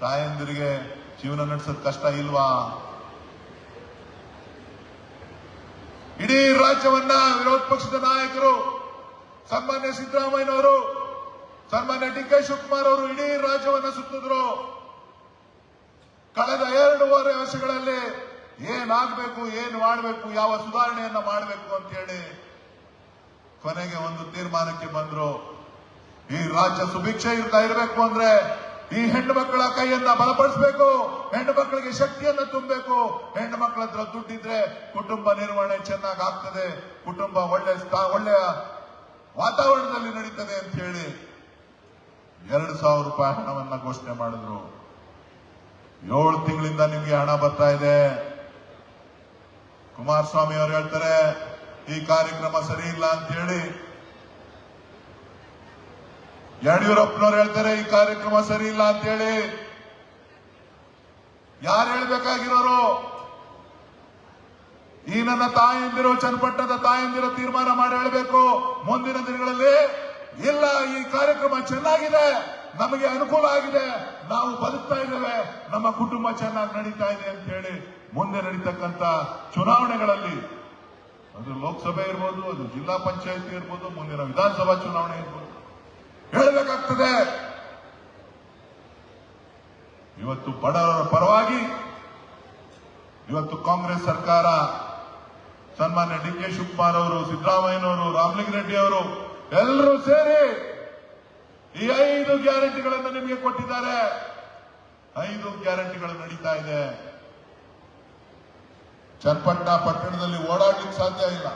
ತಾಯಂದಿರಿಗೆ ಜೀವನ ನಡೆಸೋದು ಕಷ್ಟ ಇಲ್ವಾ? ಇಡೀ ರಾಜ್ಯವನ್ನ ವಿರೋಧ ಪಕ್ಷದ ನಾಯಕರು ಸನ್ಮಾನ್ಯ ಸಿದ್ದರಾಮಯ್ಯನವರು, ಸನ್ಮಾನ್ಯ ಡಿ ಕೆ ಶಿವಕುಮಾರ್ ಅವರು ಇಡೀ ರಾಜ್ಯವನ್ನ ಸುತ್ತಿದ್ರು. ಕಳೆದ 2.5 ವರ್ಷಗಳಲ್ಲಿ ಏನಾಗಬೇಕು, ಏನ್ ಮಾಡಬೇಕು, ಯಾವ ಸುಧಾರಣೆಯನ್ನ ಮಾಡಬೇಕು ಅಂತ ಹೇಳಿ ಕೊನೆಗೆ ಒಂದು ತೀರ್ಮಾನಕ್ಕೆ ಬಂದ್ರು. ಈ ರಾಜ್ಯ ಸುಭಿಕ್ಷೆ ಇರಬೇಕು ಅಂದ್ರೆ ಈ ಹೆಣ್ಣು ಮಕ್ಕಳ ಕೈಯನ್ನ ಬಲಪಡಿಸಬೇಕು, ಹೆಣ್ಣು ಮಕ್ಕಳಿಗೆ ಶಕ್ತಿಯನ್ನ ತುಂಬಬೇಕು. ಹೆಣ್ಣು ಮಕ್ಕಳ ಹತ್ರ ದುಡ್ಡಿದ್ರೆ ಕುಟುಂಬ ನಿರ್ವಹಣೆ ಚೆನ್ನಾಗಿ ಆಗ್ತದೆ, ಕುಟುಂಬ ಒಳ್ಳೆಯ ವಾತಾವರಣದಲ್ಲಿ ನಡೀತದೆ ಅಂತ ಹೇಳಿ 2,000 ರೂಪಾಯಿ ಹಣವನ್ನ ಘೋಷಣೆ ಮಾಡಿದ್ರು. 7 ತಿಂಗಳಿಂದ ನಿಮ್ಗೆ ಹಣ ಬರ್ತಾ ಇದೆ. ಕುಮಾರಸ್ವಾಮಿ ಅವರು ಹೇಳ್ತಾರೆ ಈ ಕಾರ್ಯಕ್ರಮ ಸರಿ ಇಲ್ಲ ಅಂತ ಹೇಳಿ, ಯಡಿಯೂರಪ್ಪನವ್ರು ಹೇಳ್ತಾರೆ ಈ ಕಾರ್ಯಕ್ರಮ ಸರಿ ಇಲ್ಲ ಅಂತ ಹೇಳಿ. ಯಾರು ಹೇಳ್ಬೇಕಾಗಿರೋರು? ಈ ನನ್ನ ತಾಯಂದಿರು, ಚನ್ನಪಟ್ಟಣದ ತಾಯಂದಿರು ತೀರ್ಮಾನ ಮಾಡಿ ಹೇಳಬೇಕು ಮುಂದಿನ ದಿನಗಳಲ್ಲಿ, ಇಲ್ಲ ಈ ಕಾರ್ಯಕ್ರಮ ಚೆನ್ನಾಗಿದೆ, ನಮಗೆ ಅನುಕೂಲ ಆಗಿದೆ, ನಾವು ಬದುಕ್ತಾ ಇದ್ದೇವೆ, ನಮ್ಮ ಕುಟುಂಬ ಚೆನ್ನಾಗಿ ನಡೀತಾ ಇದೆ ಅಂತ ಹೇಳಿ ಮುಂದೆ ನಡೀತಕ್ಕಂಥ ಚುನಾವಣೆಗಳಲ್ಲಿ, ಅದು ಲೋಕಸಭೆ ಇರ್ಬೋದು, ಅದು ಜಿಲ್ಲಾ ಪಂಚಾಯತಿ ಇರ್ಬೋದು, ಮುಂದಿನ ವಿಧಾನಸಭಾ ಚುನಾವಣೆ ಇರ್ಬೋದು, ಹೇಳಬೇಕಾಗ್ತದೆ. ಇವತ್ತು ಬಡವರ ಪರವಾಗಿ ಇವತ್ತು ಕಾಂಗ್ರೆಸ್ ಸರ್ಕಾರ, ಸನ್ಮಾನ್ಯ ಡಿ ಕೆ ಶಿವಕುಮಾರ್ ಅವರು, ಸಿದ್ದರಾಮಯ್ಯನವರು, ರಾಮಲಿಂಗಾರೆಡ್ಡಿ ಅವರು ಎಲ್ಲರೂ ಸೇರಿ ಈ 5 ಗ್ಯಾರಂಟಿಗಳನ್ನು ನಿಮಗೆ ಕೊಟ್ಟಿದ್ದಾರೆ. 5 ಗ್ಯಾರಂಟಿಗಳು ನಡೀತಾ ಇದೆ. ಚನ್ನಪಟ್ಟಣ ಪಟ್ಟಣದಲ್ಲಿ ಓಡಾಡ್ಲಿಕ್ಕೆ ಸಾಧ್ಯ ಇಲ್ಲ,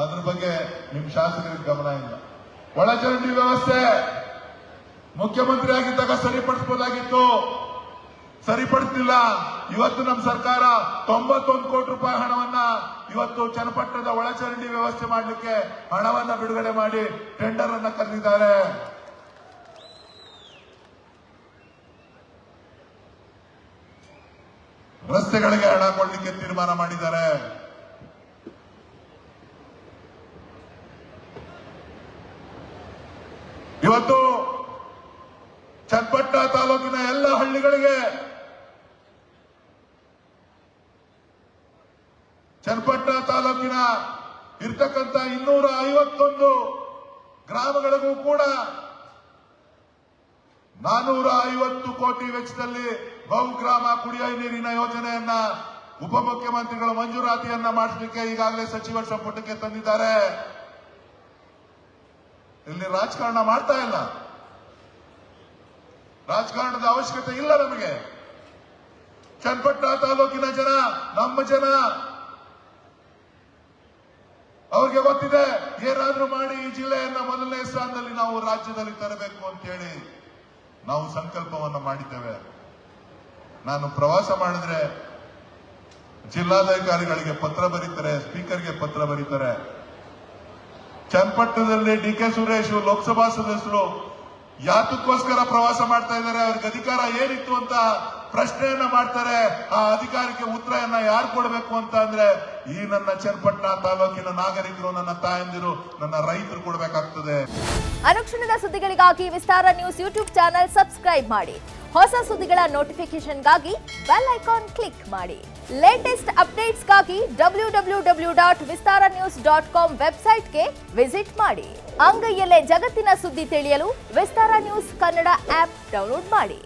ಅದ್ರ ಬಗ್ಗೆ ನಿಮ್ ಶಾಸಕರಿಗೆ ಗಮನ ಇಲ್ಲ. ಒಳಚರಂಡಿ ವ್ಯವಸ್ಥೆ ಮುಖ್ಯಮಂತ್ರಿ ಆಗಿದ್ದಾಗ ಸರಿಪಡಿಸಬಹುದಾಗಿತ್ತು, ಸರಿಪಡಿಸಲಿಲ್ಲ. ಇವತ್ತು ನಮ್ಮ ಸರ್ಕಾರ 91 ಕೋಟಿ ರೂಪಾಯಿ ಹಣವನ್ನ ಇವತ್ತು ಚನ್ನಪಟ್ಟಣದ ಒಳಚರಂಡಿ ವ್ಯವಸ್ಥೆ ಮಾಡಲಿಕ್ಕೆ ಹಣವನ್ನ ಬಿಡುಗಡೆ ಮಾಡಿ ಟೆಂಡರ್ ಅನ್ನ ಕರೆದಿದ್ದಾರೆ. ರಸ್ತೆಗಳಿಗೆ ಹಣ ಕೊಡಲಿಕ್ಕೆ ತೀರ್ಮಾನ ಮಾಡಿದ್ದಾರೆ. ಇವತ್ತು ಚನ್ನಪಟ್ಟಣ ತಾಲೂಕಿನ ಎಲ್ಲ ಹಳ್ಳಿಗಳಿಗೆ, ಚನ್ನಪಟ್ಟಣ ತಾಲೂಕಿನ ಇರ್ತಕ್ಕಂಥ 251 ಗ್ರಾಮಗಳಿಗೂ ಕೂಡ 450 ಕೋಟಿ ವೆಚ್ಚದಲ್ಲಿ ಬಹುಗ್ರಾಮ ಕುಡಿಯುವ ನೀರಿನ ಯೋಜನೆಯನ್ನ ಉಪಮುಖ್ಯಮಂತ್ರಿಗಳು ಮಂಜೂರಾತಿಯನ್ನ ಮಾಡಿಸಲಿಕ್ಕೆ ಈಗಾಗಲೇ ಸಚಿವ ಸಂಪುಟಕ್ಕೆ ತಂದಿದ್ದಾರೆ. ಇಲ್ಲಿ ರಾಜಕಾರಣ ಮಾಡ್ತಾ ಇಲ್ಲ, ರಾಜಕಾರಣದ ಅವಶ್ಯಕತೆ ಇಲ್ಲ ನಮಗೆ. ಚನ್ನಪಟ್ಟಣ ತಾಲೂಕಿನ ಜನ ನಮ್ಮ ಜನ, ಅವ್ರಿಗೆ ಗೊತ್ತಿದೆ ಏನಾದ್ರೂ ಮಾಡಿ ಈ ಜಿಲ್ಲೆಯನ್ನ 1ನೇ ಸ್ಥಾನದಲ್ಲಿ ನಾವು ರಾಜ್ಯದಲ್ಲಿ ತರಬೇಕು ಅಂತ ಹೇಳಿ ನಾವು ಸಂಕಲ್ಪವನ್ನ ಮಾಡಿದ್ದೇವೆ. ನಾನು ಪ್ರವಾಸ ಮಾಡಿದ್ರೆ ಜಿಲ್ಲಾಧಿಕಾರಿಗಳಿಗೆ ಪತ್ರ ಬರೀತಾರೆ, ಸ್ಪೀಕರ್ಗೆ ಪತ್ರ ಬರೀತಾರೆ. ಚನ್ನಪಟ್ಟಣದಲ್ಲಿ ಡಿ ಕೆ ಸುರೇಶ್ ಲೋಕಸಭಾ ಸದಸ್ಯರು ಯಾತಕ್ಕೋಸ್ಕರ ಪ್ರವಾಸ ಮಾಡ್ತಾ ಇದ್ದಾರೆ, ಅವ್ರಿಗೆ ಅಧಿಕಾರ ಏನಿತ್ತು ಅಂತ ಪ್ರಶ್ನೆಯನ್ನ ಮಾಡ್ತಾರೆ. ಆ ಅಧಿಕಾರಕ್ಕೆ ಉತ್ತರವನ್ನ ಯಾರು ಕೊಡಬೇಕು ಅಂತ ಅಂದ್ರೆ ಈ ನನ್ನ ಚನ್ನಪಟ್ಟಣ ತಾಲೂಕಿನ ನಾಗರಿಕರು, ನನ್ನ ತಾಯಂದಿರು, ನನ್ನ ರೈತರು ಕೊಡಬೇಕಾಗ್ತದೆ. ಅನುಕ್ಷಣದ ಸುದ್ದಿಗಳಿಗಾಗಿ ವಿಸ್ತಾರ ನ್ಯೂಸ್ ಯೂಟ್ಯೂಬ್ ಚಾನೆಲ್ ಸಬ್ಸ್ಕ್ರೈಬ್ ಮಾಡಿ. ಹೊಸ ಸುದ್ದಿಗಳ ನೋಟಿಫಿಕೇಶನ್ಗಾಗಿ ಬೆಲ್ ಐಕಾನ್ ಕ್ಲಿಕ್ ಮಾಡಿ. ಲೇಟೆಸ್ಟ್ ಅಪ್ಡೇಟ್ಸ್ಗಾಗಿ www.vistaranews.com ವೆಬ್ಸೈಟ್ಗೆ ವಿಸಿಟ್ ಮಾಡಿ. ಅಂಗೈಯಲ್ಲೇ ಜಗತ್ತಿನ ಸುದ್ದಿ ತಿಳಿಯಲು ವಿಸ್ತಾರ ನ್ಯೂಸ್ ಕನ್ನಡ ಆಪ್ ಡೌನ್ಲೋಡ್ ಮಾಡಿ.